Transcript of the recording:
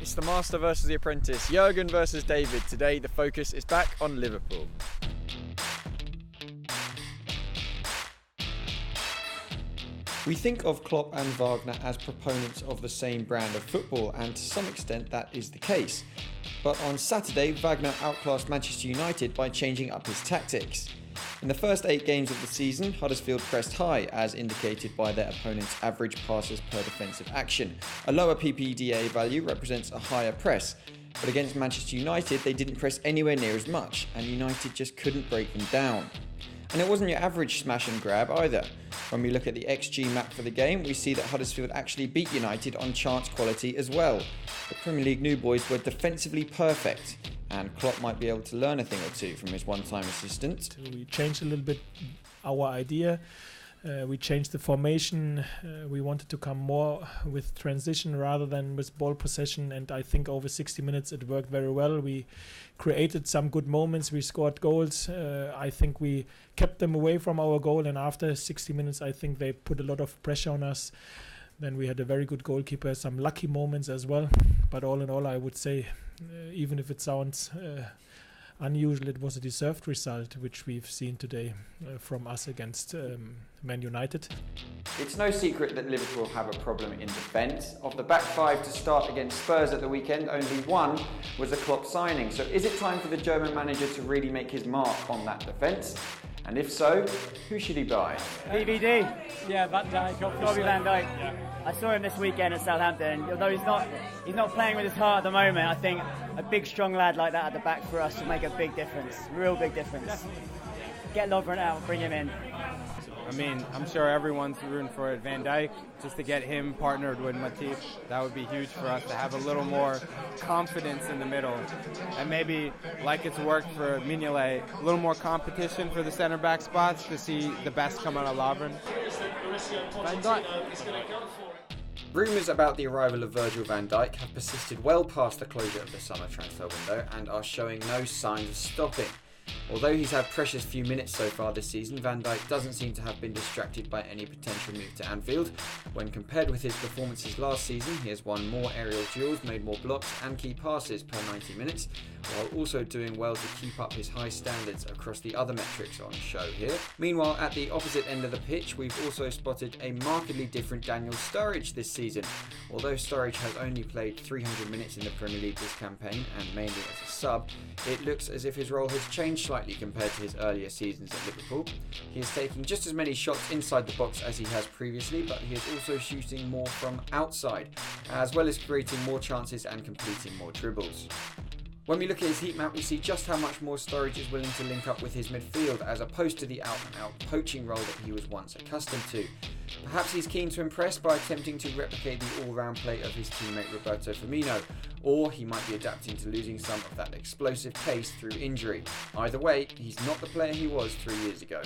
It's the master versus the apprentice, Jurgen versus David. Today the focus is back on Liverpool. We think of Klopp and Wagner as proponents of the same brand of football, and to some extent that is the case. But on Saturday, Wagner outclassed Manchester United by changing up his tactics. In the first 8 games of the season, Huddersfield pressed high, as indicated by their opponent's average passes per defensive action. A lower PPDA value represents a higher press, but against Manchester United they didn't press anywhere near as much, and United just couldn't break them down. And it wasn't your average smash and grab either. When we look at the XG map for the game, we see that Huddersfield actually beat United on chance quality as well. The Premier League new boys were defensively perfect, and Klopp might be able to learn a thing or two from his one-time assistant. We changed a little bit our idea. We changed the formation. We wanted to come more with transition rather than with ball possession, and I think over 60 minutes it worked very well. We created some good moments. We scored goals. I think we kept them away from our goal, and after 60 minutes I think they put a lot of pressure on us. Then we had a very good goalkeeper, some lucky moments as well. But all in all, I would say, even if it sounds unusual, it was a deserved result, which we've seen today from us against Man United. It's no secret that Liverpool have a problem in defence. Of the back 5 to start against Spurs at the weekend, only one was a Klopp signing. So is it time for the German manager to really make his mark on that defence? And if so, who should he buy? DVD. Yeah, Van Dijk. Probably Van Dijk. Yeah. I saw him this weekend at Southampton. Although he's not playing with his heart at the moment, I think a big, strong lad like that at the back for us would make a big difference. Real big difference. Get Lovren out, bring him in. I mean, I'm sure everyone's rooting for it. Van Dijk, just to get him partnered with Matip, that would be huge for us to have a little more confidence in the middle. And maybe, like it's worked for Mignolet, a little more competition for the centre-back spots to see the best come out of Lovren. Van Dijk. Rumours about the arrival of Virgil van Dijk have persisted well past the closure of the summer transfer window and are showing no signs of stopping. Although he's had precious few minutes so far this season, Van Dijk doesn't seem to have been distracted by any potential move to Anfield. When compared with his performances last season, he has won more aerial duels, made more blocks and key passes per 90 minutes, while also doing well to keep up his high standards across the other metrics on show here. Meanwhile, at the opposite end of the pitch, we've also spotted a markedly different Daniel Sturridge this season. Although Sturridge has only played 300 minutes in the Premier League this campaign, and mainly as a sub, it looks as if his role has changed slightly compared to his earlier seasons at Liverpool. He is taking just as many shots inside the box as he has previously, but he is also shooting more from outside, as well as creating more chances and completing more dribbles. When we look at his heat map, we see just how much more Sturridge is willing to link up with his midfield, as opposed to the out-and-out poaching role that he was once accustomed to. Perhaps he's keen to impress by attempting to replicate the all-round play of his teammate Roberto Firmino, or he might be adapting to losing some of that explosive pace through injury. Either way, he's not the player he was 3 years ago.